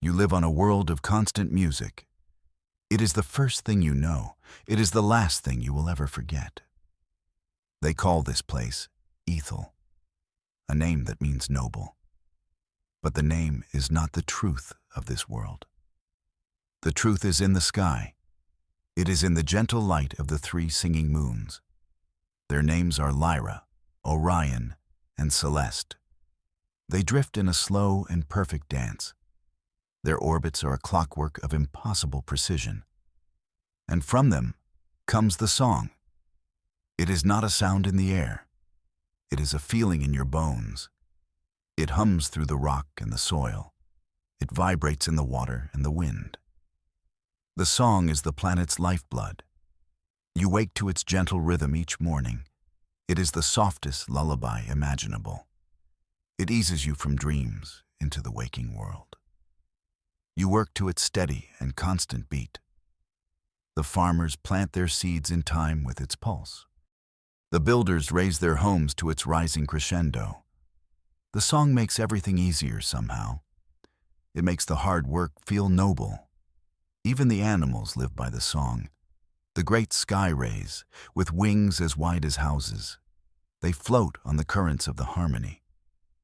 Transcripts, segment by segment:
You live on a world of constant music. It is the first thing you know. It is the last thing you will ever forget. They call this place Ethel, a name that means noble. But the name is not the truth of this world. The truth is in the sky. It is in the gentle light of the three singing moons. Their names are Lyra, Orion, and Celeste. They drift in a slow and perfect dance. Their orbits are a clockwork of impossible precision. And from them comes the song. It is not a sound in the air. It is a feeling in your bones. It hums through the rock and the soil. It vibrates in the water and the wind. The song is the planet's lifeblood. You wake to its gentle rhythm each morning. It is the softest lullaby imaginable. It eases you from dreams into the waking world. You work to its steady and constant beat. The farmers plant their seeds in time with its pulse. The builders raise their homes to its rising crescendo. The song makes everything easier somehow. It makes the hard work feel noble. Even the animals live by the song. The great sky rays, with wings as wide as houses. They float on the currents of the harmony.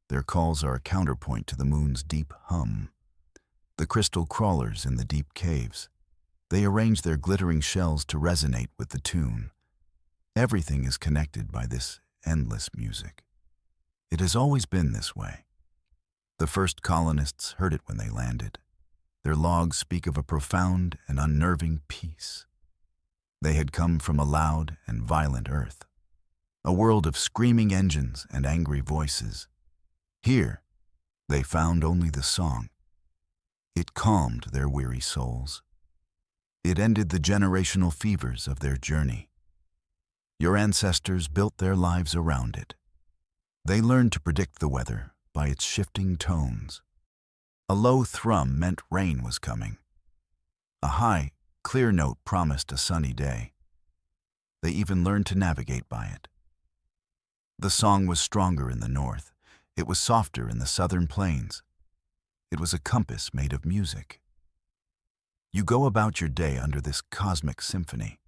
Their calls are a counterpoint to the moon's deep hum. The crystal crawlers in the deep caves. They arrange their glittering shells to resonate with the tune. Everything is connected by this endless music. It has always been this way. The first colonists heard it when they landed. Their logs speak of a profound and unnerving peace. They had come from a loud and violent earth, a world of screaming engines and angry voices. Here, they found only the song. It calmed their weary souls. It ended the generational fevers of their journey. Your ancestors built their lives around it. They learned to predict the weather by its shifting tones. A low thrum meant rain was coming. A high, clear note promised a sunny day. They even learned to navigate by it. The song was stronger in the north. It was softer in the southern plains. It was a compass made of music. You go about your day under this cosmic symphony.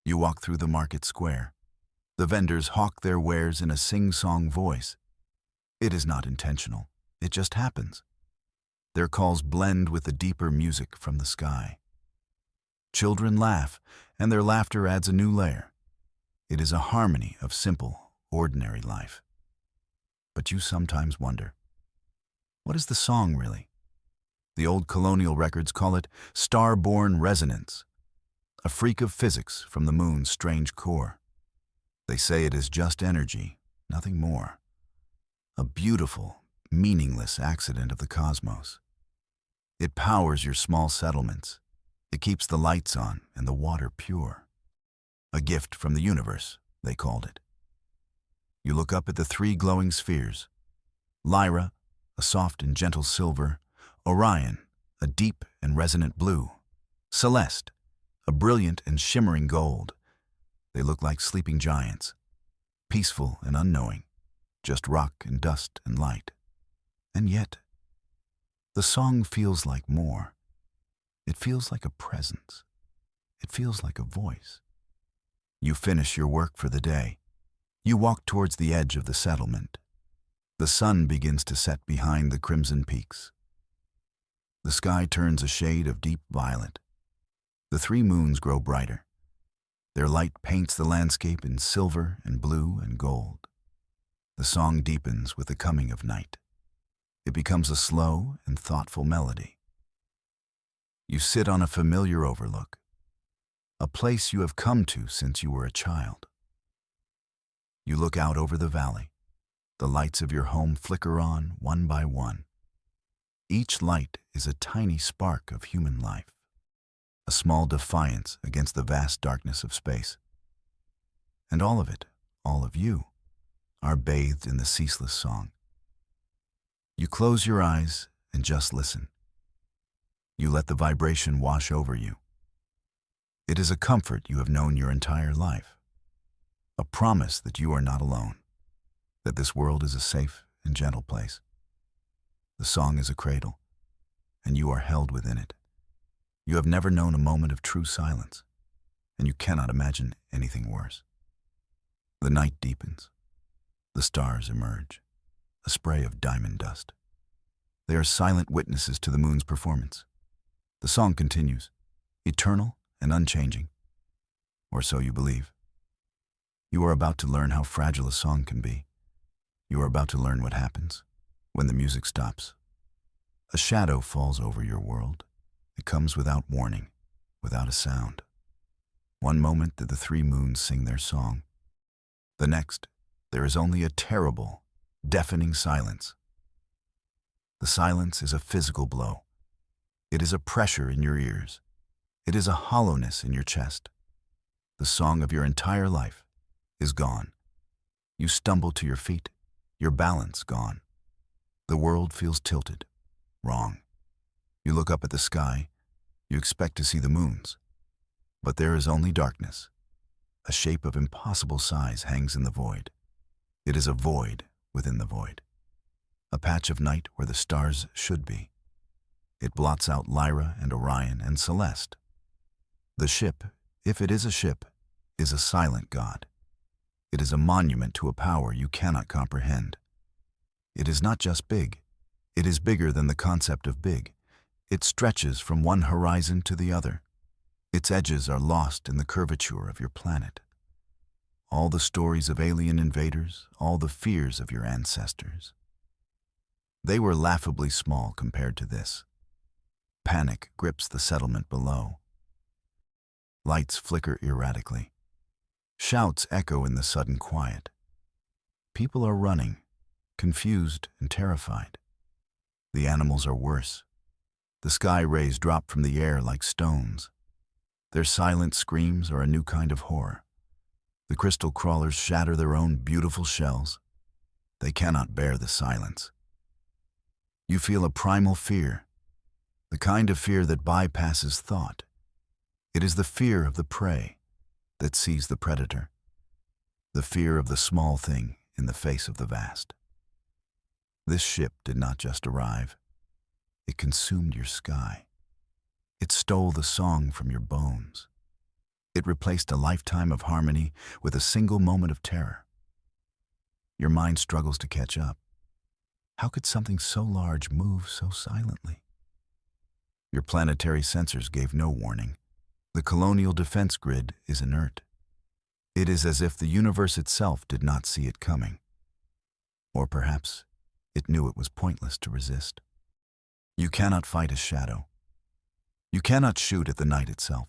You walk through the market square. The vendors hawk their wares in a sing-song voice. It is not intentional. It just happens. Their calls blend with the deeper music from the sky. Children laugh, and their laughter adds a new layer. It is a harmony of simple, ordinary life. But you sometimes wonder, what is the song really? The old colonial records call it star-born resonance, a freak of physics from the moon's strange core. They say it is just energy, nothing more. A beautiful, meaningless accident of the cosmos. It powers your small settlements. It keeps the lights on and the water pure. A gift from the universe, they called it. You look up at the three glowing spheres. Lyra, a soft and gentle silver. Orion, a deep and resonant blue. Celeste, a brilliant and shimmering gold. They look like sleeping giants, peaceful and unknowing, just rock and dust and light. And yet, the song feels like more. It feels like a presence. It feels like a voice. You finish your work for the day. You walk towards the edge of the settlement. The sun begins to set behind the crimson peaks. The sky turns a shade of deep violet. The three moons grow brighter. Their light paints the landscape in silver and blue and gold. The song deepens with the coming of night. It becomes a slow and thoughtful melody. You sit on a familiar overlook, a place you have come to since you were a child. You look out over the valley. The lights of your home flicker on one by one. Each light is a tiny spark of human life, a small defiance against the vast darkness of space. And all of it, all of you, are bathed in the ceaseless song. You close your eyes and just listen. You let the vibration wash over you. It is a comfort you have known your entire life, a promise that you are not alone, that this world is a safe and gentle place. The song is a cradle, and you are held within it. You have never known a moment of true silence, and you cannot imagine anything worse. The night deepens. The stars emerge, a spray of diamond dust. They are silent witnesses to the moon's performance. The song continues, eternal and unchanging. Or so you believe. You are about to learn how fragile a song can be. You are about to learn what happens when the music stops. A shadow falls over your world. It comes without warning, without a sound. One moment did the three moons sing their song. The next, there is only a terrible, deafening silence. The silence is a physical blow. It is a pressure in your ears. It is a hollowness in your chest. The song of your entire life is gone. You stumble to your feet, your balance gone. The world feels tilted, wrong. You look up at the sky, you expect to see the moons. But there is only darkness. A shape of impossible size hangs in the void. It is a void within the void. A patch of night where the stars should be. It blots out Lyra and Orion and Celeste. The ship, if it is a ship, is a silent god. It is a monument to a power you cannot comprehend. It is not just big. It is bigger than the concept of big. It stretches from one horizon to the other. Its edges are lost in the curvature of your planet. All the stories of alien invaders, all the fears of your ancestors. They were laughably small compared to this. Panic grips the settlement below. Lights flicker erratically. Shouts echo in the sudden quiet. People are running, confused and terrified. The animals are worse. The sky rays drop from the air like stones. Their silent screams are a new kind of horror. The crystal crawlers shatter their own beautiful shells. They cannot bear the silence. You feel a primal fear, the kind of fear that bypasses thought. It is the fear of the prey that sees the predator, the fear of the small thing in the face of the vast. This ship did not just arrive. It consumed your sky. It stole the song from your bones. It replaced a lifetime of harmony with a single moment of terror. Your mind struggles to catch up. How could something so large move so silently? Your planetary sensors gave no warning. The colonial defense grid is inert. It is as if the universe itself did not see it coming. Or perhaps it knew it was pointless to resist. You cannot fight a shadow. You cannot shoot at the night itself.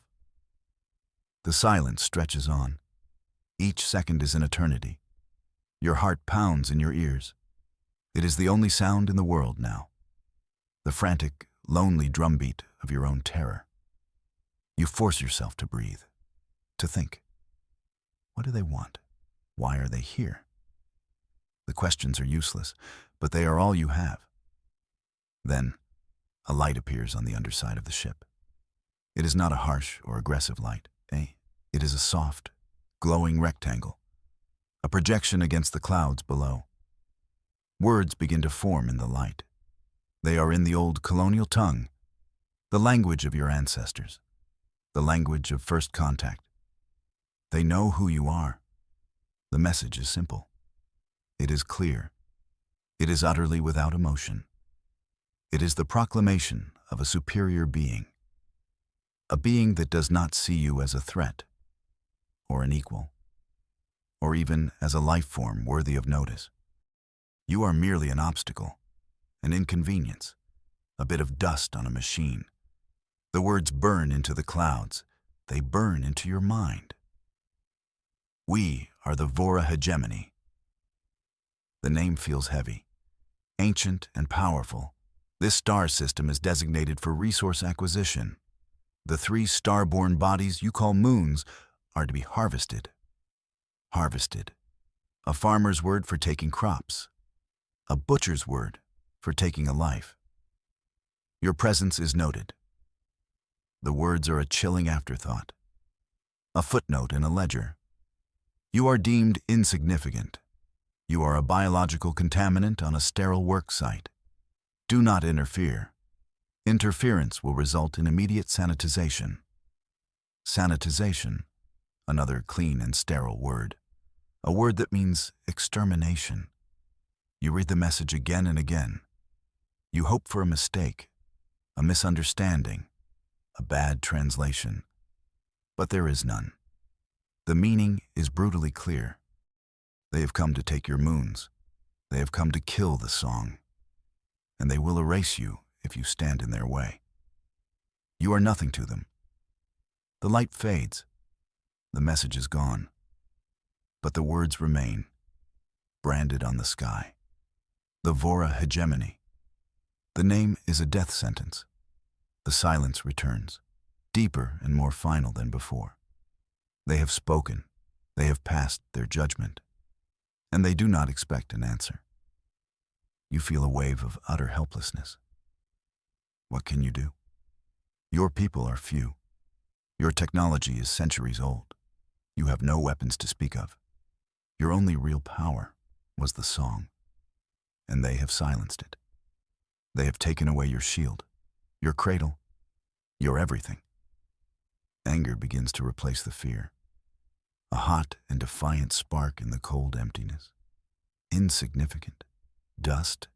The silence stretches on. Each second is an eternity. Your heart pounds in your ears. It is the only sound in the world now. The frantic, lonely drumbeat of your own terror. You force yourself to breathe, to think. What do they want? Why are they here? The questions are useless, but they are all you have. Then, a light appears on the underside of the ship. It is not a harsh or aggressive light. It is a soft, glowing rectangle, a projection against the clouds below. Words begin to form in the light. They are in the old colonial tongue, the language of your ancestors, the language of first contact. They know who you are. The message is simple. It is clear. It is utterly without emotion. It is the proclamation of a superior being, a being that does not see you as a threat, or an equal, or even as a life form worthy of notice. You are merely an obstacle, an inconvenience, a bit of dust on a machine. The words burn into the clouds. They burn into your mind. We are the Vora hegemony. The name feels heavy, ancient and powerful. This star system is designated for resource acquisition. The three star-born bodies you call moons are to be harvested. Harvested, a farmer's word for taking crops, a butcher's word for taking a life. Your presence is noted. The words are a chilling afterthought, a footnote in a ledger. You are deemed insignificant. You are a biological contaminant on a sterile work site. Do not interfere. Interference will result in immediate sanitization. Sanitization, another clean and sterile word. A word that means extermination. You read the message again and again. You hope for a mistake, a misunderstanding, a bad translation. But there is none. The meaning is brutally clear. They have come to take your moons. They have come to kill the song. And they will erase you if you stand in their way. You are nothing to them. The light fades. The message is gone. But the words remain, branded on the sky. The Vora hegemony. The name is a death sentence. The silence returns, deeper and more final than before. They have spoken. They have passed their judgment. And they do not expect an answer. You feel a wave of utter helplessness. What can you do? Your people are few. Your technology is centuries old. You have no weapons to speak of. Your only real power was the song, and they have silenced it. They have taken away your shield, your cradle, your everything. Anger begins to replace the fear. A hot and defiant spark in the cold emptiness. Insignificant. Dust.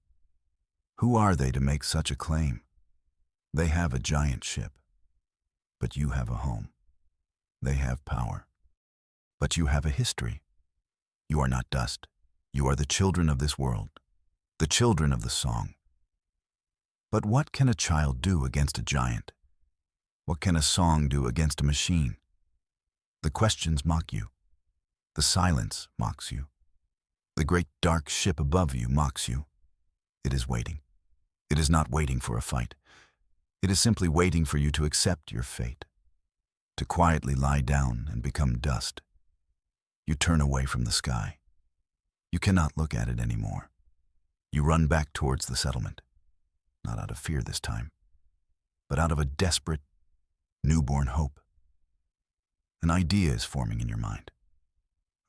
Who are they to make such a claim? They have a giant ship, but you have a home. They have power, but you have a history. You are not dust. You are the children of this world, the children of the song. But what can a child do against a giant? What can a song do against a machine? The questions mock you. The silence mocks you. The great dark ship above you mocks you. It is waiting. It is not waiting for a fight. It is simply waiting for you to accept your fate, to quietly lie down and become dust. You turn away from the sky. You cannot look at it anymore. You run back towards the settlement, not out of fear this time, but out of a desperate, newborn hope. An idea is forming in your mind.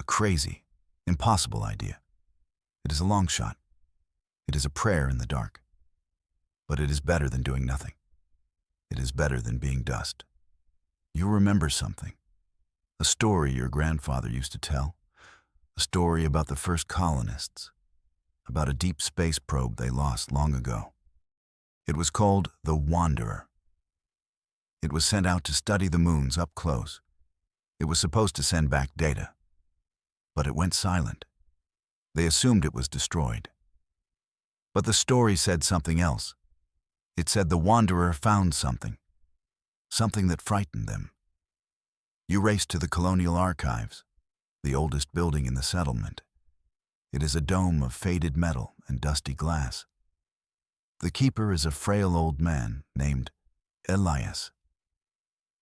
A crazy, impossible idea. It is a long shot. It is a prayer in the dark. But it is better than doing nothing. It is better than being dust. You remember something. A story your grandfather used to tell. A story about the first colonists. About a deep space probe they lost long ago. It was called the Wanderer. It was sent out to study the moons up close. It was supposed to send back data. But it went silent. They assumed it was destroyed. But the story said something else. It said the Wanderer found something. Something that frightened them. You raced to the Colonial Archives, the oldest building in the settlement. It is a dome of faded metal and dusty glass. The keeper is a frail old man named Elias.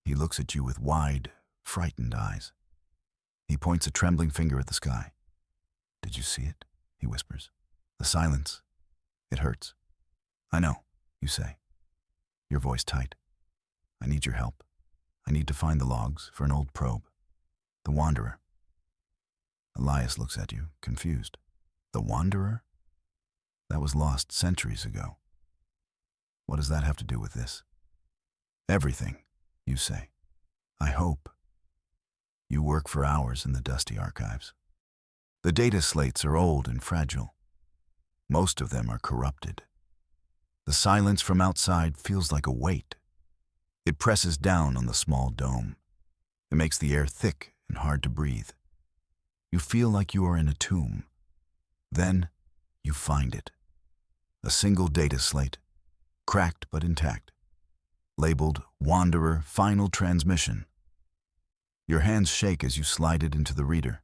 He looks at you with wide, frightened eyes. He points a trembling finger at the sky. "Did you see it?" he whispers. The silence. It hurts. "I know," you say, your voice tight. "I need your help. I need to find the logs for an old probe. The Wanderer." Elias looks at you, confused. The Wanderer? That was lost centuries ago. What does that have to do with this? Everything, you say. I hope. You work for hours in the dusty archives. The data slates are old and fragile. Most of them are corrupted. The silence from outside feels like a weight. It presses down on the small dome. It makes the air thick and hard to breathe. You feel like you are in a tomb. Then you find it. A single data slate, cracked but intact, labeled Wanderer Final Transmission. Your hands shake as you slide it into the reader.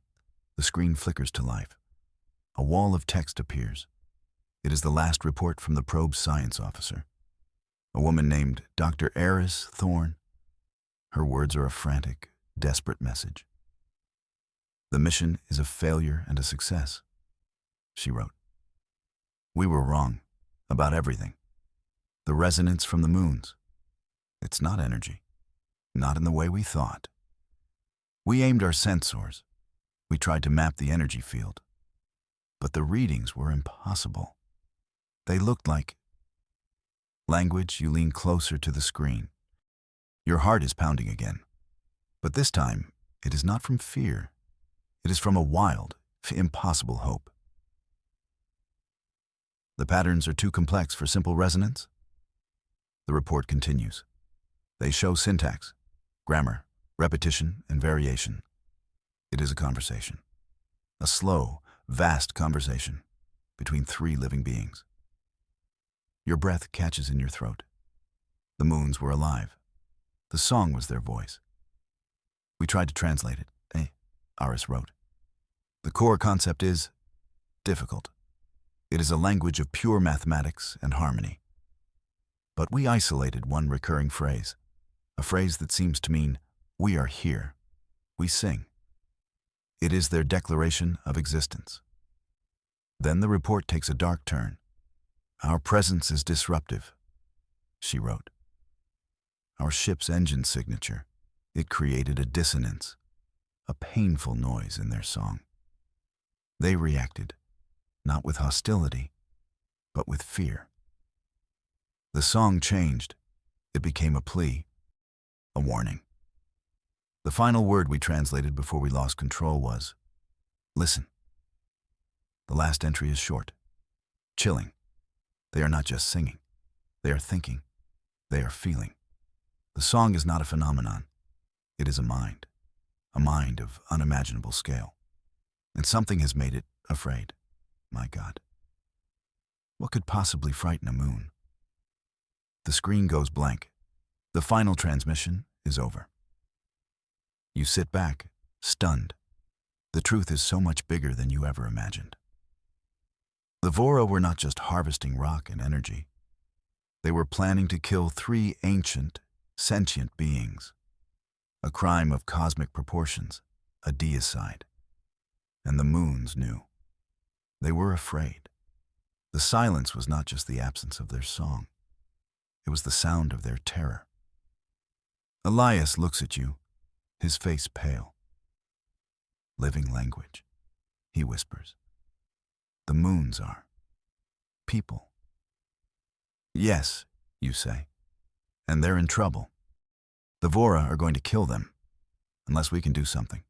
The screen flickers to life. A wall of text appears. It is the last report from the probe's science officer, a woman named Dr. Eris Thorne. Her words are a frantic, desperate message. "The mission is a failure and a success," she wrote. "We were wrong about everything. The resonance from the moons. It's not energy, not in the way we thought. We aimed our sensors. We tried to map the energy field. But the readings were impossible. They looked like Language, you lean closer to the screen. Your heart is pounding again. But this time, it is not from fear. It is from a wild, impossible hope. The patterns are too complex for simple resonance? The report continues. They show syntax, grammar, repetition, and variation. It is a conversation. A slow, vast conversation between three living beings. Your breath catches in your throat. The moons were alive. The song was their voice. We tried to translate it, Aris wrote. The core concept is difficult. It is a language of pure mathematics and harmony. But we isolated one recurring phrase, a phrase that seems to mean, we are here. We sing. It is their declaration of existence. Then the report takes a dark turn. Our presence is disruptive, she wrote. Our ship's engine signature, it created a dissonance, a painful noise in their song. They reacted, not with hostility, but with fear. The song changed. It became a plea, a warning. The final word we translated before we lost control was, listen. The last entry is short, chilling. They are not just singing. They are thinking. They are feeling. The song is not a phenomenon. It is a mind of unimaginable scale. And something has made it afraid. My God. What could possibly frighten a moon? The screen goes blank. The final transmission is over. You sit back, stunned. The truth is so much bigger than you ever imagined. The Vora were not just harvesting rock and energy. They were planning to kill three ancient, sentient beings. A crime of cosmic proportions, a deicide. And the moons knew. They were afraid. The silence was not just the absence of their song. It was the sound of their terror. Elias looks at you, his face pale. Living language, he whispers. The moons are people. Yes, you say, and they're in trouble. The Vora are going to kill them, unless we can do something.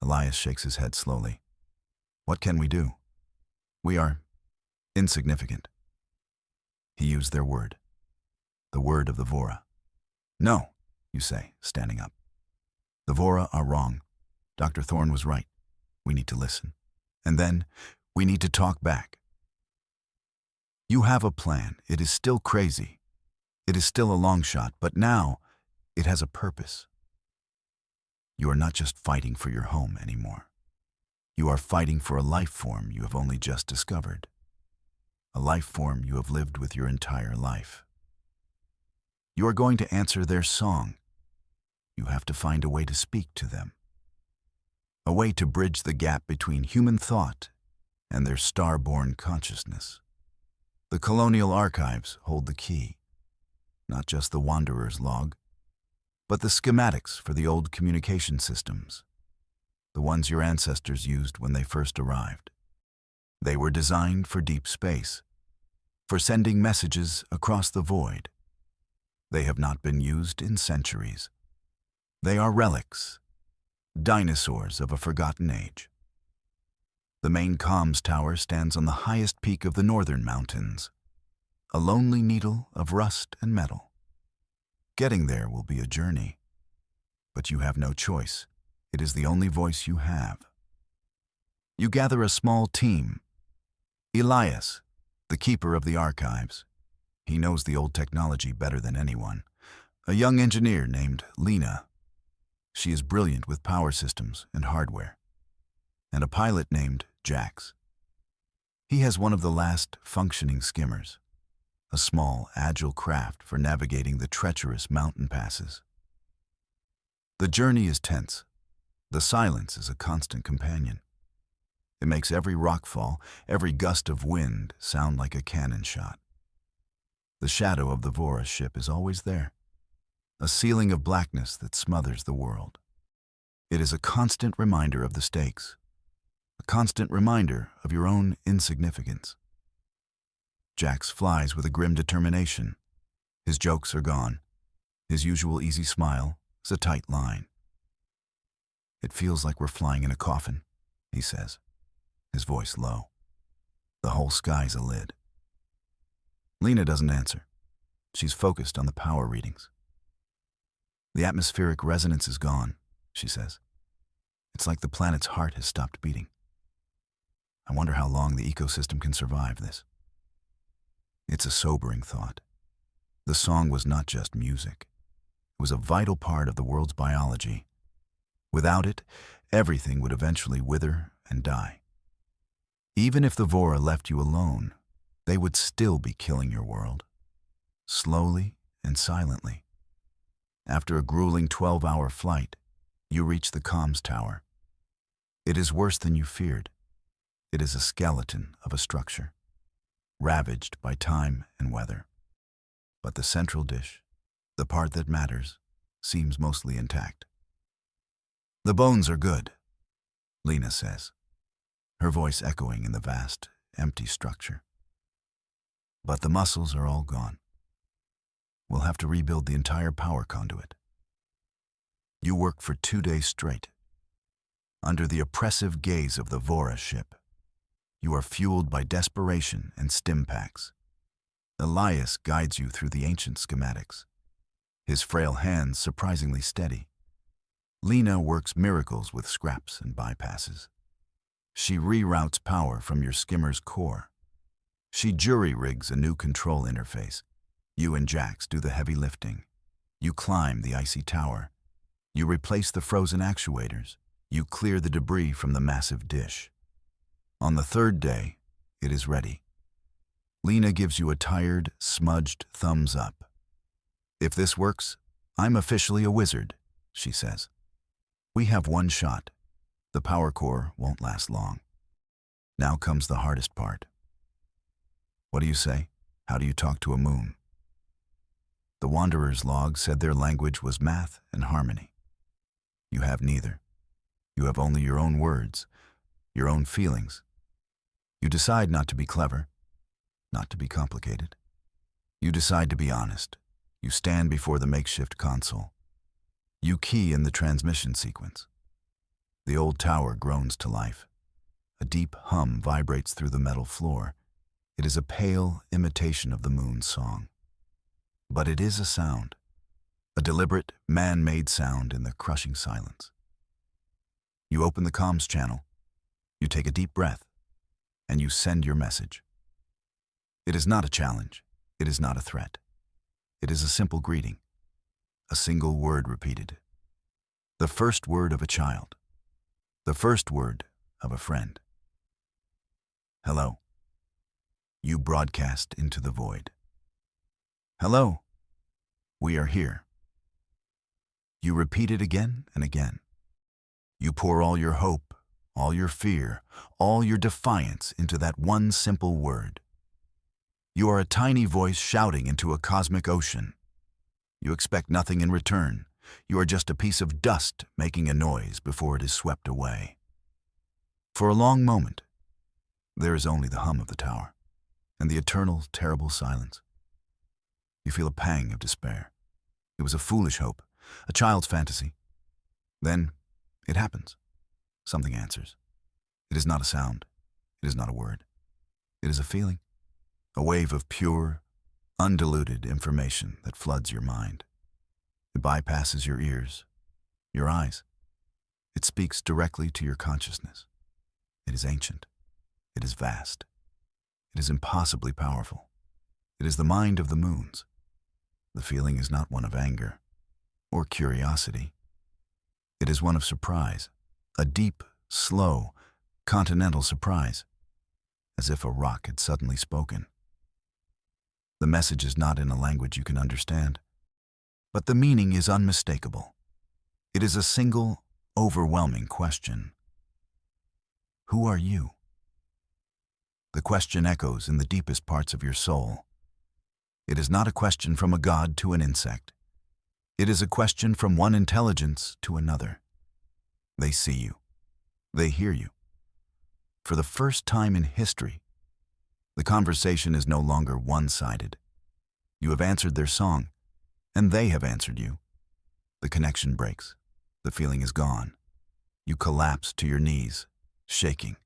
Elias shakes his head slowly. What can we do? We are insignificant. He used their word, the word of the Vora. No, you say, standing up. The Vora are wrong. Dr. Thorne was right. We need to listen. And then, we need to talk back. You have a plan. It is still crazy. It is still a long shot, but now, it has a purpose. You are not just fighting for your home anymore. You are fighting for a life form you have only just discovered. A life form you have lived with your entire life. You are going to answer their song. You have to find a way to speak to them. A way to bridge the gap between human thought and their star-born consciousness. The colonial archives hold the key. Not just the wanderer's log, but the schematics for the old communication systems. The ones your ancestors used when they first arrived. They were designed for deep space, for sending messages across the void. They have not been used in centuries. They are relics, dinosaurs of a forgotten age. The main comms tower stands on the highest peak of the northern mountains, a lonely needle of rust and metal. Getting there will be a journey, but you have no choice. It is the only voice you have. You gather a small team. Elias, the keeper of the archives. He knows the old technology better than anyone. A young engineer named Lena. She is brilliant with power systems and hardware. And a pilot named Jax. He has one of the last functioning skimmers, a small, agile craft for navigating the treacherous mountain passes. The journey is tense. The silence is a constant companion. It makes every rockfall, every gust of wind sound like a cannon shot. The shadow of the Vora ship is always there, a ceiling of blackness that smothers the world. It is a constant reminder of the stakes, a constant reminder of your own insignificance. Jax flies with a grim determination. His jokes are gone. His usual easy smile is a tight line. "It feels like we're flying in a coffin," he says, his voice low. The whole sky's a lid. Lena doesn't answer. She's focused on the power readings. "The atmospheric resonance is gone," she says. "It's like the planet's heart has stopped beating. I wonder how long the ecosystem can survive this." It's a sobering thought. The song was not just music. It was a vital part of the world's biology. Without it, everything would eventually wither and die. Even if the Vora left you alone, they would still be killing your world. Slowly and silently. After a grueling 12-hour flight, you reach the comms tower. It is worse than you feared. It is a skeleton of a structure, ravaged by time and weather. But the central dish, the part that matters, seems mostly intact. "The bones are good," Lena says, her voice echoing in the vast, empty structure. "But the muscles are all gone. We'll have to rebuild the entire power conduit." You work for 2 days straight. Under the oppressive gaze of the Vora ship, you are fueled by desperation and stim packs. Elias guides you through the ancient schematics, his frail hands surprisingly steady. Lena works miracles with scraps and bypasses. She reroutes power from your skimmer's core. She jury-rigs a new control interface. You and Jax do the heavy lifting. You climb the icy tower. You replace the frozen actuators. You clear the debris from the massive dish. On the 3rd day, it is ready. Lena gives you a tired, smudged thumbs up. "If this works, I'm officially a wizard," she says. "We have one shot. The power core won't last long." Now comes the hardest part. What do you say? How do you talk to a moon? The Wanderer's log said their language was math and harmony. You have neither. You have only your own words, your own feelings. You decide not to be clever, not to be complicated. You decide to be honest. You stand before the makeshift console. You key in the transmission sequence. The old tower groans to life. A deep hum vibrates through the metal floor. It is a pale imitation of the moon's song. But it is a sound, a deliberate, man-made sound in the crushing silence. You open the comms channel, you take a deep breath, and you send your message. It is not a challenge. It is not a threat. It is a simple greeting, a single word repeated. The first word of a child, the first word of a friend. "Hello." You broadcast into the void. "Hello. We are here." You repeat it again and again. You pour all your hope, all your fear, all your defiance into that one simple word. You are a tiny voice shouting into a cosmic ocean. You expect nothing in return. You are just a piece of dust making a noise before it is swept away. For a long moment, there is only the hum of the tower and the eternal, terrible silence. You feel a pang of despair. It was a foolish hope, a child's fantasy. Then it happens. Something answers. It is not a sound. It is not a word. It is a feeling, a wave of pure, undiluted information that floods your mind. It bypasses your ears, your eyes. It speaks directly to your consciousness. It is ancient. It is vast. It is impossibly powerful. It is the mind of the moons. The feeling is not one of anger or curiosity. It is one of surprise, a deep, slow, continental surprise, as if a rock had suddenly spoken. The message is not in a language you can understand, but the meaning is unmistakable. It is a single, overwhelming question. Who are you? The question echoes in the deepest parts of your soul. It is not a question from a god to an insect. It is a question from one intelligence to another. They see you. They hear you. For the first time in history, The conversation is no longer one-sided. You have answered their song, and they have answered you. The connection breaks. The feeling is gone. You collapse to your knees, shaking.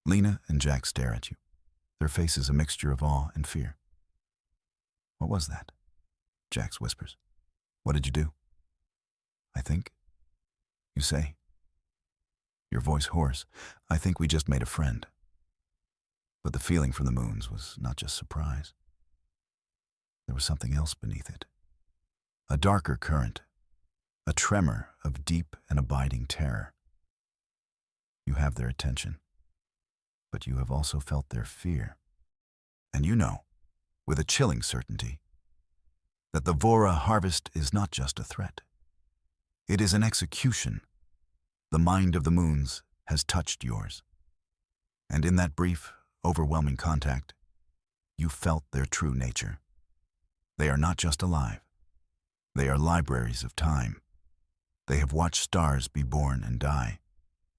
Lena and Jack stare at you, their faces a mixture of awe and fear. "What was that?" Jax whispers. "What did you do?" "I think," you say, your voice hoarse. "I think we just made a friend." But the feeling from the moons was not just surprise. There was something else beneath it. A darker current, a tremor of deep and abiding terror. You have their attention, but you have also felt their fear. And you know, with a chilling certainty, that the Vora harvest is not just a threat. It is an execution. The mind of the moons has touched yours. And in that brief, overwhelming contact, you felt their true nature. They are not just alive. They are libraries of time. They have watched stars be born and die.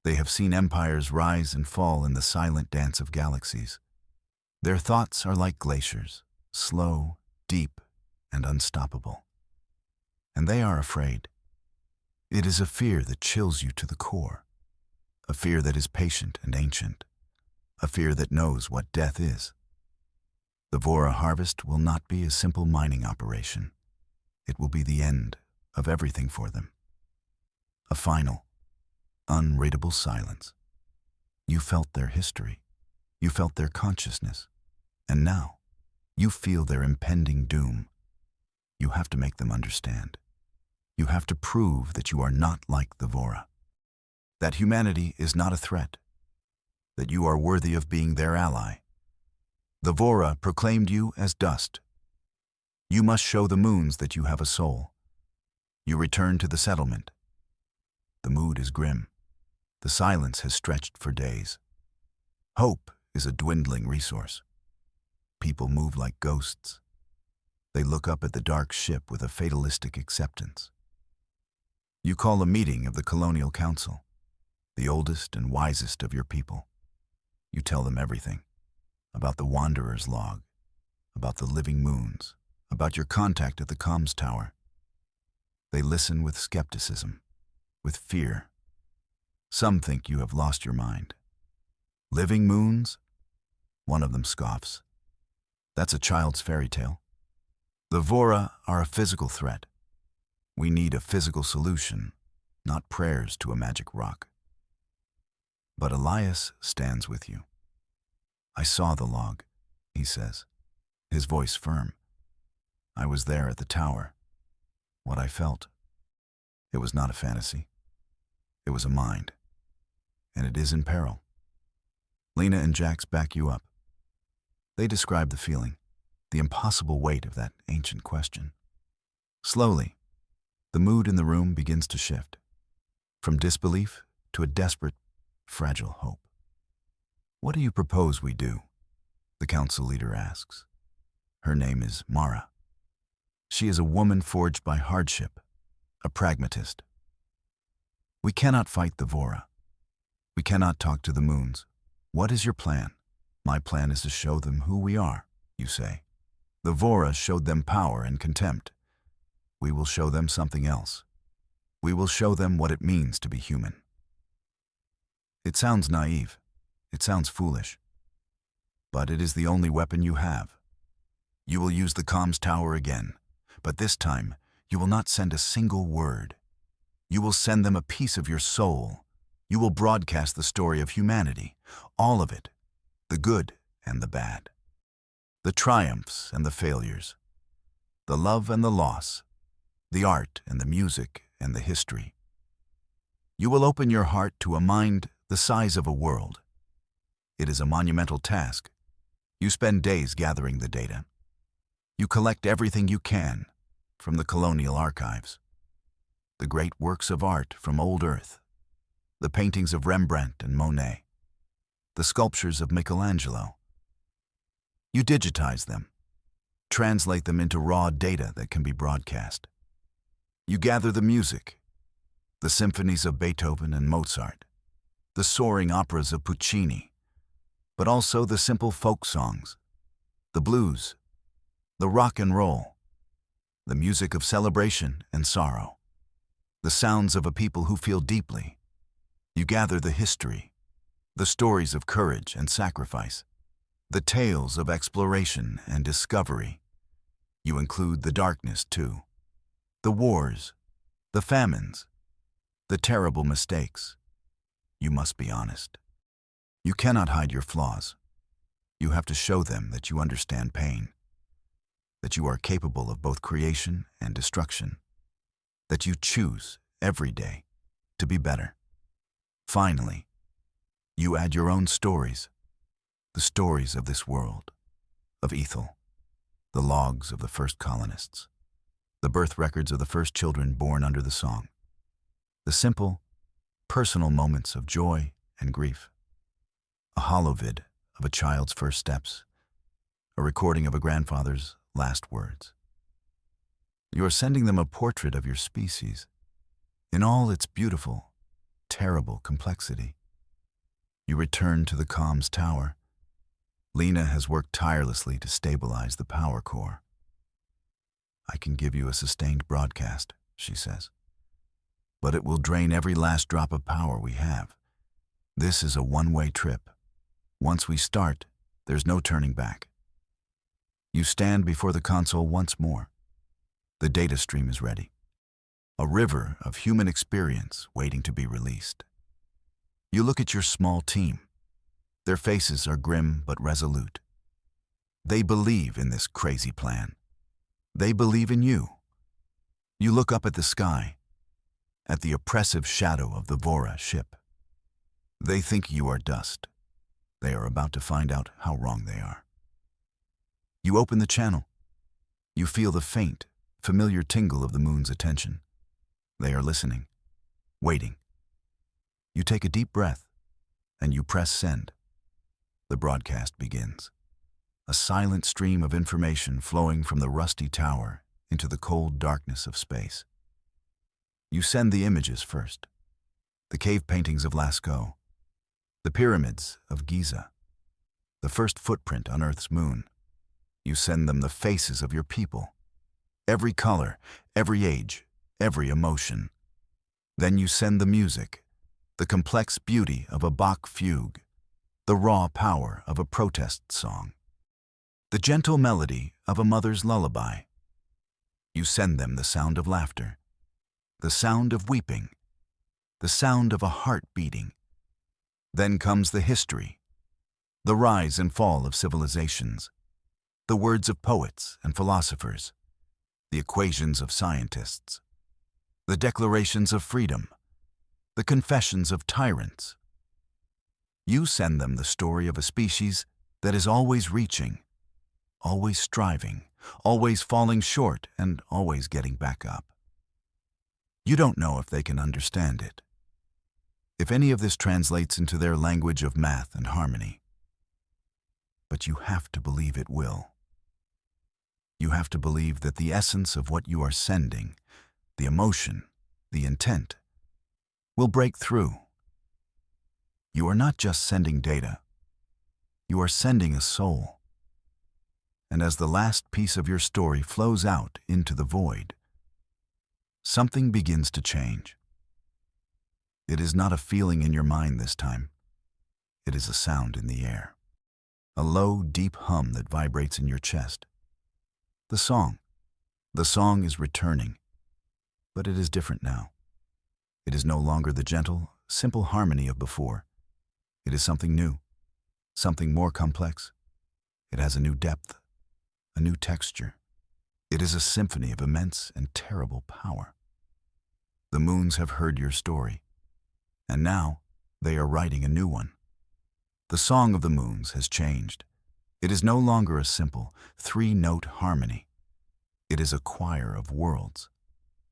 They have seen empires rise and fall in the silent dance of galaxies. Their thoughts are like glaciers, slow, deep, and unstoppable. And they are afraid. It is a fear that chills you to the core, a fear that is patient and ancient, a fear that knows what death is. The Vora harvest will not be a simple mining operation. It will be the end of everything for them. A final, unreadable silence. You felt their history. You felt their consciousness. And now, you feel their impending doom. You have to make them understand. You have to prove that you are not like the Vora. That humanity is not a threat. That you are worthy of being their ally. The Vora proclaimed you as dust. You must show the moons that you have a soul. You return to the settlement. The mood is grim. The silence has stretched for days. Hope is a dwindling resource. People move like ghosts. They look up at the dark ship with a fatalistic acceptance. You call a meeting of the Colonial Council, the oldest and wisest of your people. You tell them everything, about the Wanderer's log, about the living moons, about your contact at the comms tower. They listen with skepticism, with fear. Some think you have lost your mind. Living moons? One of them scoffs. That's a child's fairy tale. The Vora are a physical threat. We need a physical solution, not prayers to a magic rock. But Elias stands with you. "I saw the log," he says, his voice firm. "I was there at the tower. What I felt, it was not a fantasy. It was a mind. And it is in peril." Lena and Jax back you up. They describe the feeling, the impossible weight of that ancient question. Slowly, the mood in the room begins to shift, from disbelief to a desperate, fragile hope. "What do you propose we do?" the council leader asks. Her name is Mara. She is a woman forged by hardship, a pragmatist. "We cannot fight the Vora. We cannot talk to the moons. What is your plan?" "My plan is to show them who we are," you say. "The Vora showed them power and contempt. We will show them something else. We will show them what it means to be human." It sounds naive. It sounds foolish. But it is the only weapon you have. You will use the comms tower again, but this time you will not send a single word. You will send them a piece of your soul. You will broadcast the story of humanity, all of it, the good and the bad, the triumphs and the failures, the love and the loss, the art and the music and the history. You will open your heart to a mind the size of a world. It is a monumental task. You spend days gathering the data. You collect everything you can from the colonial archives, the great works of art from old Earth, the paintings of Rembrandt and Monet, the sculptures of Michelangelo. You digitize them, translate them into raw data that can be broadcast. You gather the music, the symphonies of Beethoven and Mozart, the soaring operas of Puccini, but also the simple folk songs, the blues, the rock and roll, the music of celebration and sorrow, the sounds of a people who feel deeply. You gather the history, the stories of courage and sacrifice, the tales of exploration and discovery. You include the darkness too, the wars, the famines, the terrible mistakes. You must be honest. You cannot hide your flaws. You have to show them that you understand pain, that you are capable of both creation and destruction, that you choose every day to be better. Finally, you add your own stories, the stories of this world, of Ethel, the logs of the first colonists, the birth records of the first children born under the song, the simple, personal moments of joy and grief, a holovid of a child's first steps, a recording of a grandfather's last words. You are sending them a portrait of your species in all its beautiful, terrible complexity. You return to the comms tower. Lena has worked tirelessly to stabilize the power core. "I can give you a sustained broadcast," she says, "but it will drain every last drop of power we have. This is a one-way trip. Once we start, there's no turning back." You stand before the console once more. The data stream is ready, a river of human experience waiting to be released. You look at your small team. Their faces are grim but resolute. They believe in this crazy plan. They believe in you. You look up at the sky, at the oppressive shadow of the Vora ship. They think you are dust. They are about to find out how wrong they are. You open the channel. You feel the faint, familiar tingle of the moon's attention. They are listening, waiting. You take a deep breath, and you press send. The broadcast begins. A silent stream of information flowing from the rusty tower into the cold darkness of space. You send the images first. The cave paintings of Lascaux, the pyramids of Giza, the first footprint on Earth's moon. You send them the faces of your people, every color, every age, every emotion. Then you send the music, the complex beauty of a Bach fugue, the raw power of a protest song, the gentle melody of a mother's lullaby. You send them the sound of laughter, the sound of weeping, the sound of a heart beating. Then comes the history, the rise and fall of civilizations, the words of poets and philosophers, the equations of scientists, the declarations of freedom, the confessions of tyrants. You send them the story of a species that is always reaching, always striving, always falling short, and always getting back up. You don't know if they can understand it, if any of this translates into their language of math and harmony. But you have to believe it will. You have to believe that the essence of what you are sending, the emotion, the intent, will break through. You are not just sending data. You are sending a soul. And as the last piece of your story flows out into the void, something begins to change. It is not a feeling in your mind this time. It is a sound in the air. A low, deep hum that vibrates in your chest. The song. The song is returning, but it is different now. It is no longer the gentle, simple harmony of before. It is something new, something more complex. It has a new depth, a new texture. It is a symphony of immense and terrible power. The moons have heard your story, and now they are writing a new one. The song of the moons has changed. It is no longer a simple, three-note harmony. It is a choir of worlds,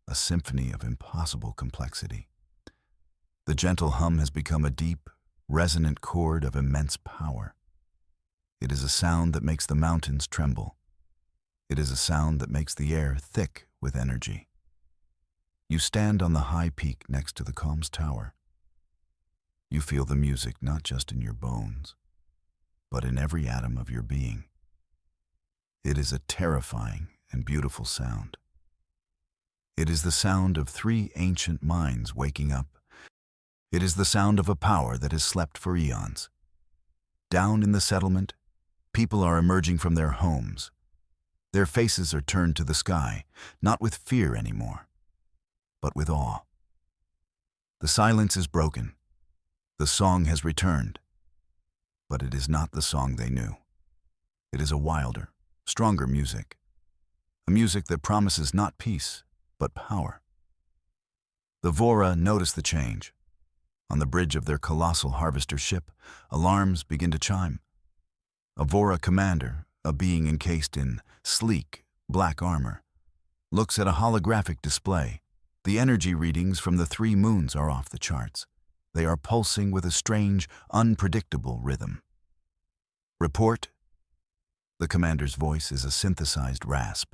a symphony of impossible complexity. The gentle hum has become a deep, resonant chord of immense power. It is a sound that makes the mountains tremble. It is a sound that makes the air thick with energy. You stand on the high peak next to the comms tower. You feel the music not just in your bones, but in every atom of your being. It is a terrifying and beautiful sound. It is the sound of three ancient minds waking up. It is the sound of a power that has slept for eons. Down in the settlement, people are emerging from their homes. Their faces are turned to the sky, not with fear anymore, but with awe. The silence is broken. The song has returned. But it is not the song they knew. It is a wilder, stronger music. A music that promises not peace, but power. The Vora notice the change. On the bridge of their colossal harvester ship, alarms begin to chime. A Vora commander, a being encased in sleek, black armor, looks at a holographic display. The energy readings from the three moons are off the charts. They are pulsing with a strange, unpredictable rhythm. Report. The commander's voice is a synthesized rasp,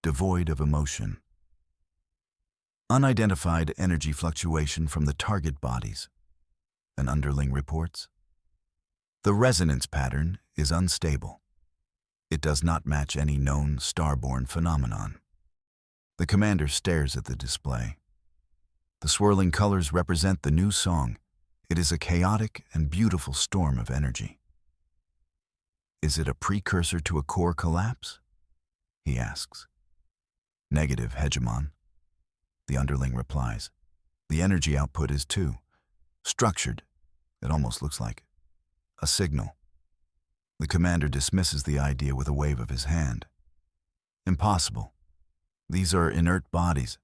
devoid of emotion. Unidentified energy fluctuation from the target bodies. An underling reports. The resonance pattern is unstable. It does not match any known starborn phenomenon. The commander stares at the display. The swirling colors represent the new song. It is a chaotic and beautiful storm of energy. Is it a precursor to a core collapse? He asks. Negative, Hegemon. The underling replies. The energy output is too structured. It almost looks like a signal. The commander dismisses the idea with a wave of his hand. Impossible. These are inert bodies.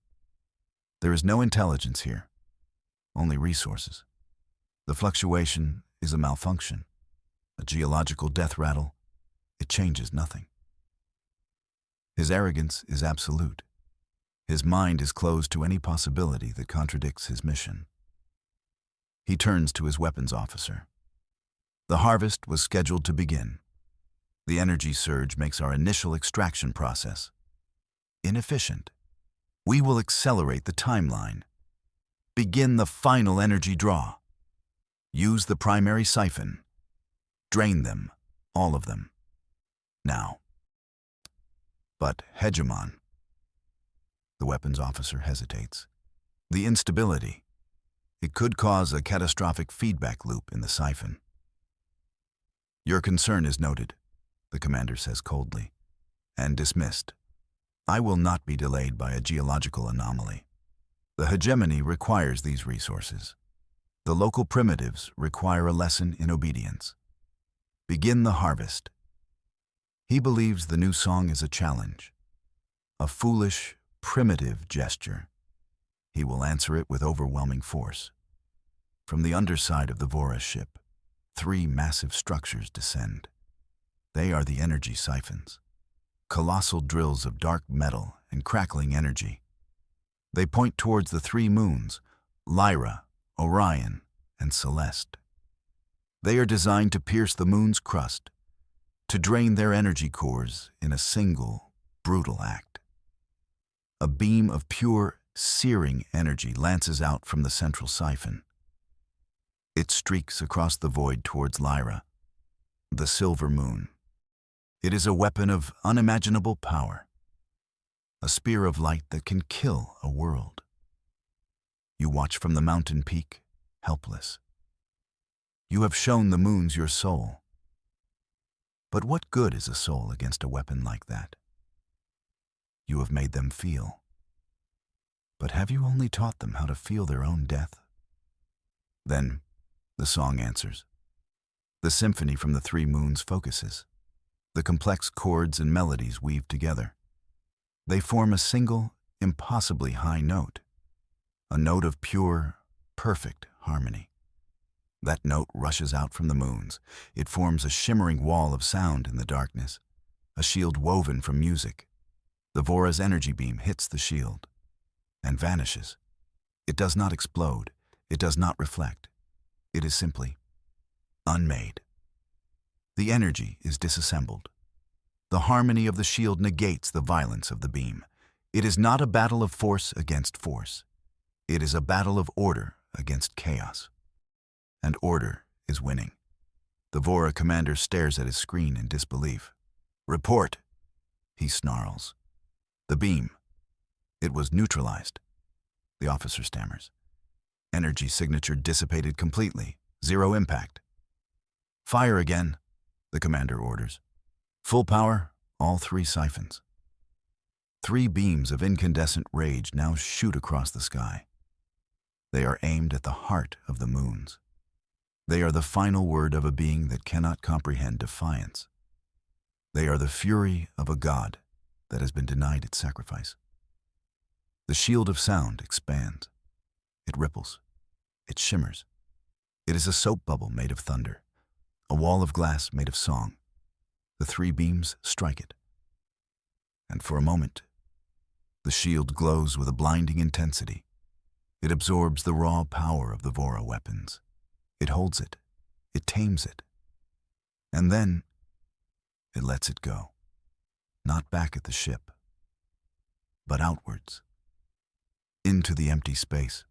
There is no intelligence here, only resources. The fluctuation is a malfunction, a geological death rattle. It changes nothing. His arrogance is absolute. His mind is closed to any possibility that contradicts his mission. He turns to his weapons officer. The harvest was scheduled to begin. The energy surge makes our initial extraction process inefficient. We will accelerate the timeline. Begin the final energy draw. Use the primary siphon. Drain them, all of them. Now. But, Hegemon. The weapons officer hesitates. The instability. It could cause a catastrophic feedback loop in the siphon. Your concern is noted, the commander says coldly, and dismissed. I will not be delayed by a geological anomaly. The hegemony requires these resources. The local primitives require a lesson in obedience. Begin the harvest. He believes the new song is a challenge, a foolish, primitive gesture. He will answer it with overwhelming force. From the underside of the Vora ship, three massive structures descend. They are the energy siphons, colossal drills of dark metal and crackling energy. They point towards the three moons, Lyra, Orion, and Celeste. They are designed to pierce the moon's crust, to drain their energy cores in a single, brutal act. A beam of pure, searing energy lances out from the central siphon. It streaks across the void towards Lyra, the silver moon. It is a weapon of unimaginable power, a spear of light that can kill a world. You watch from the mountain peak, helpless. You have shown the moons your soul. But what good is a soul against a weapon like that? You have made them feel. But have you only taught them how to feel their own death? Then, the song answers. The symphony from the three moons focuses. The complex chords and melodies weave together. They form a single, impossibly high note, a note of pure, perfect harmony. That note rushes out from the moons. It forms a shimmering wall of sound in the darkness, a shield woven from music. The Vora's energy beam hits the shield and vanishes. It does not explode. It does not reflect. It is simply unmade. The energy is disassembled. The harmony of the shield negates the violence of the beam. It is not a battle of force against force. It is a battle of order against chaos. And order is winning. The Vora commander stares at his screen in disbelief. "Report," he snarls. "The beam. It was neutralized." The officer stammers. "Energy signature dissipated completely. Zero impact." "Fire again," the commander orders. "Full power, all 3 siphons." 3 beams of incandescent rage now shoot across the sky. They are aimed at the heart of the moons. They are the final word of a being that cannot comprehend defiance. They are the fury of a god that has been denied its sacrifice. The shield of sound expands. It ripples. It shimmers. It is a soap bubble made of thunder, a wall of glass made of song. The 3 beams strike it. And for a moment, the shield glows with a blinding intensity. It absorbs the raw power of the Vora weapons. It holds it. It tames it. And then, it lets it go. Not back at the ship, but outwards, into the empty space.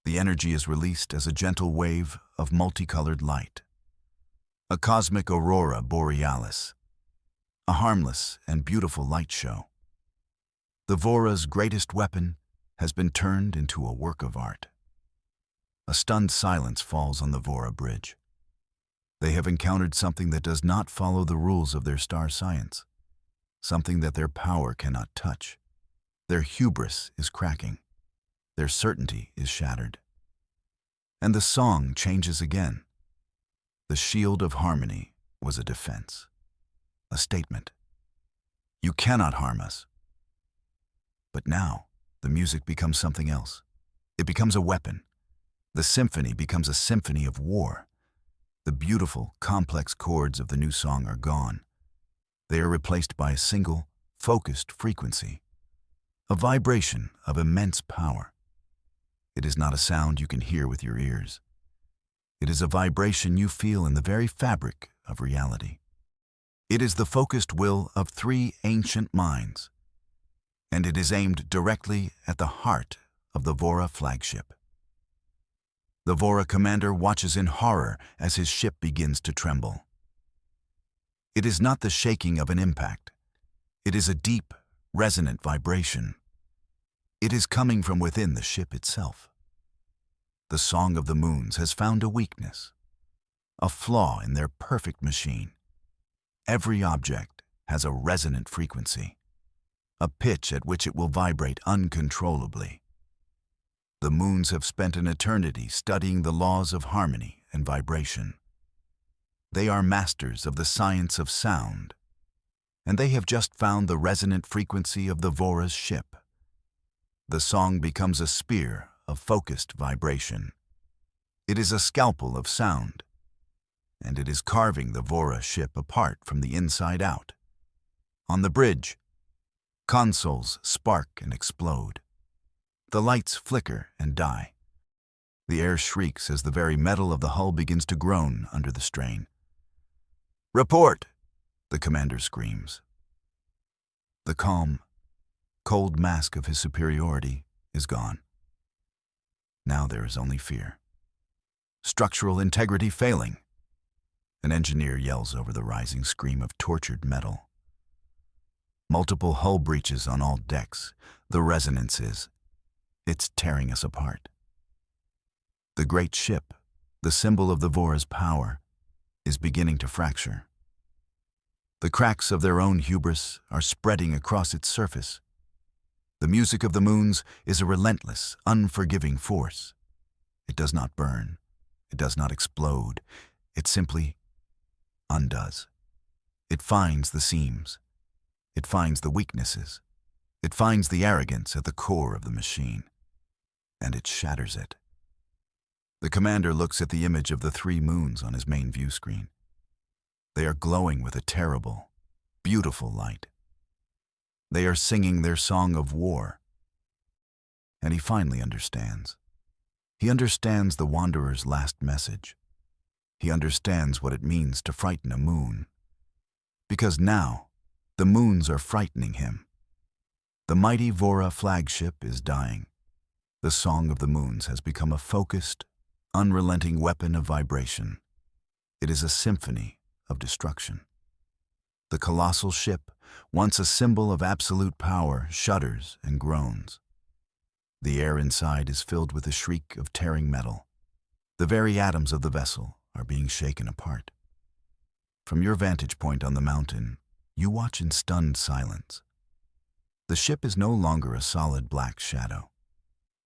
The energy is released as a gentle wave of multicolored light. A cosmic aurora borealis. A harmless and beautiful light show. The Vora's greatest weapon has been turned into a work of art. A stunned silence falls on the Vora bridge. They have encountered something that does not follow the rules of their star science, something that their power cannot touch. Their hubris is cracking. Their certainty is shattered. And the song changes again. The shield of harmony was a defense, a statement. You cannot harm us. But now, the music becomes something else. It becomes a weapon. The symphony becomes a symphony of war. The beautiful, complex chords of the new song are gone. They are replaced by a single, focused frequency, a vibration of immense power. It is not a sound you can hear with your ears. It is a vibration you feel in the very fabric of reality. It is the focused will of 3 ancient minds, and it is aimed directly at the heart of the Vora flagship. The Vora commander watches in horror as his ship begins to tremble. It is not the shaking of an impact. It is a deep, resonant vibration. It is coming from within the ship itself. The Song of the Moons has found a weakness, a flaw in their perfect machine. Every object has a resonant frequency, a pitch at which it will vibrate uncontrollably. The moons have spent an eternity studying the laws of harmony and vibration. They are masters of the science of sound, and they have just found the resonant frequency of the Vora's ship. The song becomes a spear of focused vibration. It is a scalpel of sound, and it is carving the Vora ship apart from the inside out. On the bridge, consoles spark and explode. The lights flicker and die. The air shrieks as the very metal of the hull begins to groan under the strain. "Report!" the commander screams. The calm, cold mask of his superiority is gone. Now there is only fear. Structural integrity failing. An engineer yells over the rising scream of tortured metal. Multiple hull breaches on all decks. The resonance is, it's tearing us apart. The great ship, the symbol of the Vora's power, is beginning to fracture. The cracks of their own hubris are spreading across its surface. The music of the moons is a relentless, unforgiving force. It does not burn. It does not explode. It simply undoes. It finds the seams. It finds the weaknesses. It finds the arrogance at the core of the machine. And it shatters it. The commander looks at the image of the 3 moons on his main view screen. They are glowing with a terrible, beautiful light. They are singing their song of war. And he finally understands. He understands the wanderer's last message. He understands what it means to frighten a moon. Because now, the moons are frightening him. The mighty Vora flagship is dying. The Song of the Moons has become a focused, unrelenting weapon of vibration. It is a symphony of destruction. The colossal ship, once a symbol of absolute power, shudders and groans. The air inside is filled with the shriek of tearing metal. The very atoms of the vessel are being shaken apart. From your vantage point on the mountain, you watch in stunned silence. The ship is no longer a solid black shadow.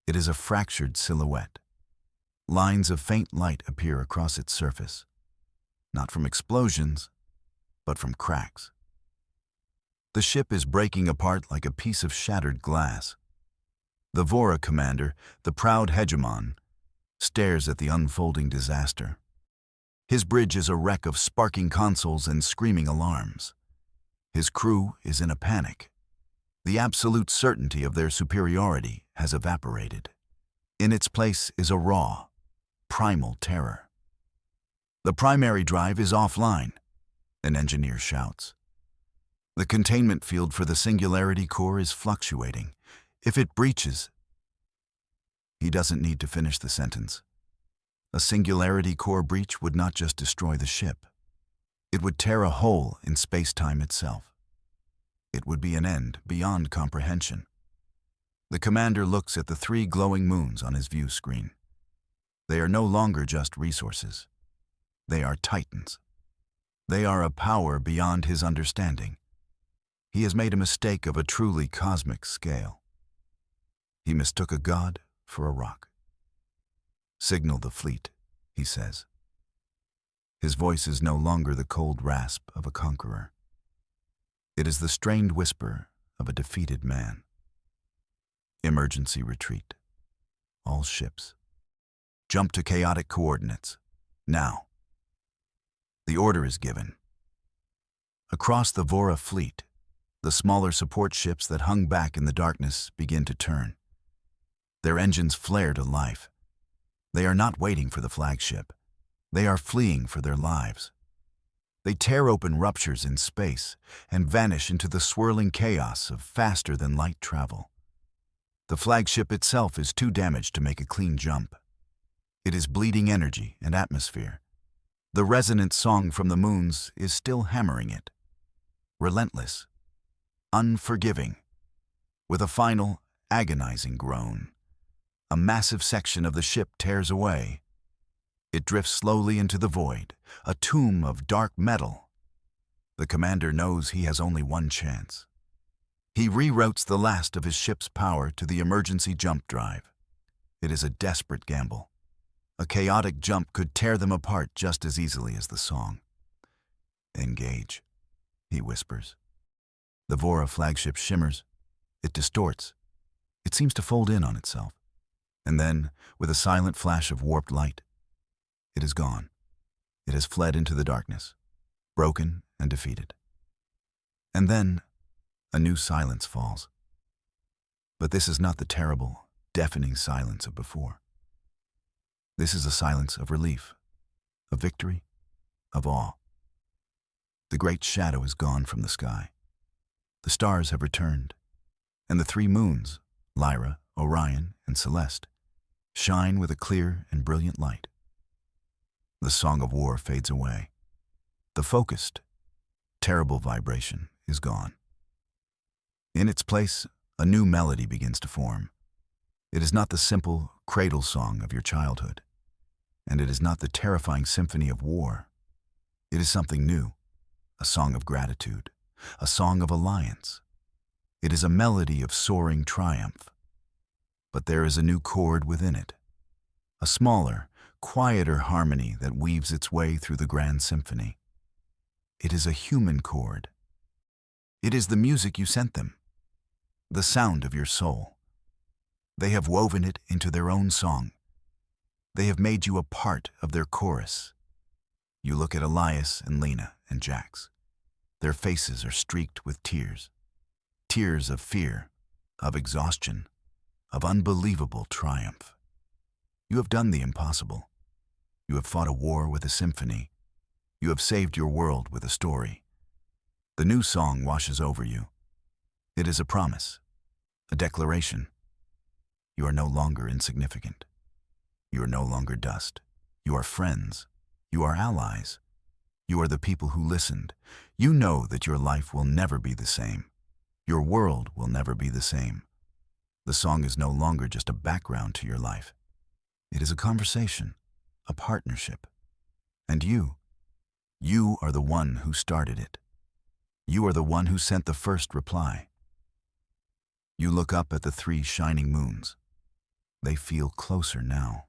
It is a fractured silhouette. Lines of faint light appear across its surface, not from explosions, but from cracks. The ship is breaking apart like a piece of shattered glass. The Vora commander, the proud hegemon, stares at the unfolding disaster. His bridge is a wreck of sparking consoles and screaming alarms. His crew is in a panic. The absolute certainty of their superiority has evaporated. In its place is a raw, primal terror. The primary drive is offline, an engineer shouts. The containment field for the Singularity Core is fluctuating. If it breaches, he doesn't need to finish the sentence. A Singularity Core breach would not just destroy the ship. It would tear a hole in space-time itself. It would be an end beyond comprehension. The commander looks at the 3 glowing moons on his view screen. They are no longer just resources. They are titans. They are a power beyond his understanding. He has made a mistake of a truly cosmic scale. He mistook a god for a rock. "Signal the fleet," he says. His voice is no longer the cold rasp of a conqueror. It is the strained whisper of a defeated man. Emergency retreat. All ships. Jump to chaotic coordinates. Now. The order is given. Across the Vora fleet, the smaller support ships that hung back in the darkness begin to turn. Their engines flare to life. They are not waiting for the flagship. They are fleeing for their lives. They tear open ruptures in space and vanish into the swirling chaos of faster-than-light travel. The flagship itself is too damaged to make a clean jump. It is bleeding energy and atmosphere. The resonant song from the moons is still hammering it. Relentless, unforgiving, with a final, agonizing groan. A massive section of the ship tears away. It drifts slowly into the void, a tomb of dark metal. The commander knows he has only one chance. He reroutes the last of his ship's power to the emergency jump drive. It is a desperate gamble. A chaotic jump could tear them apart just as easily as the song. "Engage," he whispers. The Vora flagship shimmers. It distorts. It seems to fold in on itself. And then, with a silent flash of warped light, it is gone. It has fled into the darkness, broken and defeated. And then, a new silence falls. But this is not the terrible, deafening silence of before. This is a silence of relief, of victory, of awe. The great shadow is gone from the sky. The stars have returned, and the 3 moons, Lyra, Orion, and Celeste, shine with a clear and brilliant light. The song of war fades away. The focused, terrible vibration is gone. In its place, a new melody begins to form. It is not the simple cradle song of your childhood, and it is not the terrifying symphony of war. It is something new, a song of gratitude, a song of alliance. It is a melody of soaring triumph. But there is a new chord within it, a smaller, quieter harmony that weaves its way through the grand symphony. It is a human chord. It is the music you sent them, the sound of your soul. They have woven it into their own song. They have made you a part of their chorus. You look at Elias and Lena and Jax. Their faces are streaked with tears. Tears of fear, of exhaustion, of unbelievable triumph. You have done the impossible. You have fought a war with a symphony. You have saved your world with a story. The new song washes over you. It is a promise, a declaration. You are no longer insignificant. You are no longer dust. You are friends. You are allies. You are the people who listened. You know that your life will never be the same. Your world will never be the same. The song is no longer just a background to your life. It is a conversation, a partnership. And you are the one who started it. You are the one who sent the first reply. You look up at the 3 shining moons. They feel closer now,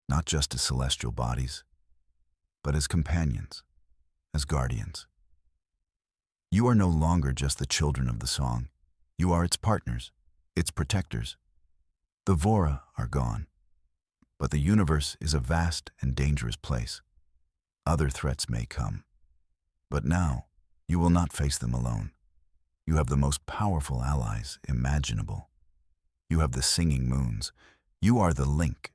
not just as celestial bodies, but as companions, as guardians. You are no longer just the children of the song. You are its partners, its protectors. The Vora are gone, but the universe is a vast and dangerous place. Other threats may come, but now you will not face them alone. You have the most powerful allies imaginable. You have the singing moons. You are the link,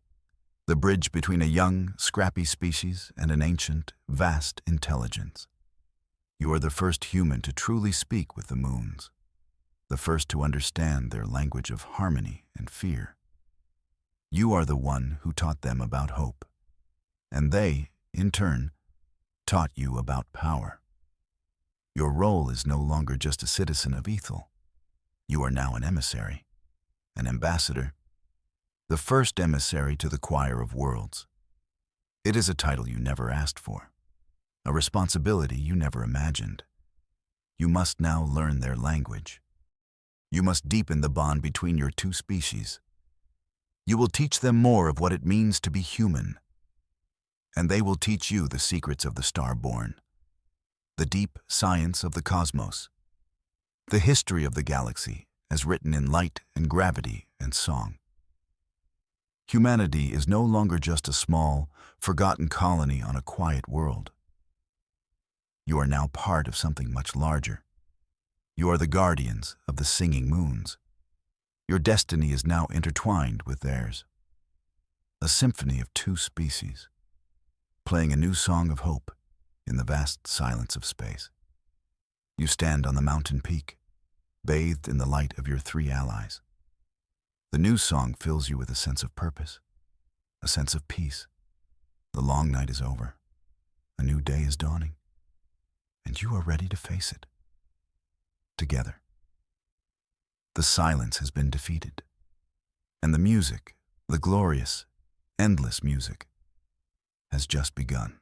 the bridge between a young, scrappy species and an ancient, vast intelligence. You are the first human to truly speak with the moons, the first to understand their language of harmony and fear. You are the one who taught them about hope, and they, in turn, taught you about power. Your role is no longer just a citizen of Ethel. You are now an emissary, an ambassador, the first emissary to the choir of worlds. It is a title you never asked for, a responsibility you never imagined. You must now learn their language. You must deepen the bond between your 2 species. You will teach them more of what it means to be human, and they will teach you the secrets of the star-born, the deep science of the cosmos, the history of the galaxy as written in light and gravity and song. Humanity is no longer just a small, forgotten colony on a quiet world. You are now part of something much larger. You are the guardians of the singing moons. Your destiny is now intertwined with theirs. A symphony of 2 species, playing a new song of hope in the vast silence of space. You stand on the mountain peak, bathed in the light of your 3 allies. The new song fills you with a sense of purpose, a sense of peace. The long night is over. A new day is dawning, and you are ready to face it. Together. The silence has been defeated, and the music, the glorious, endless music, has just begun.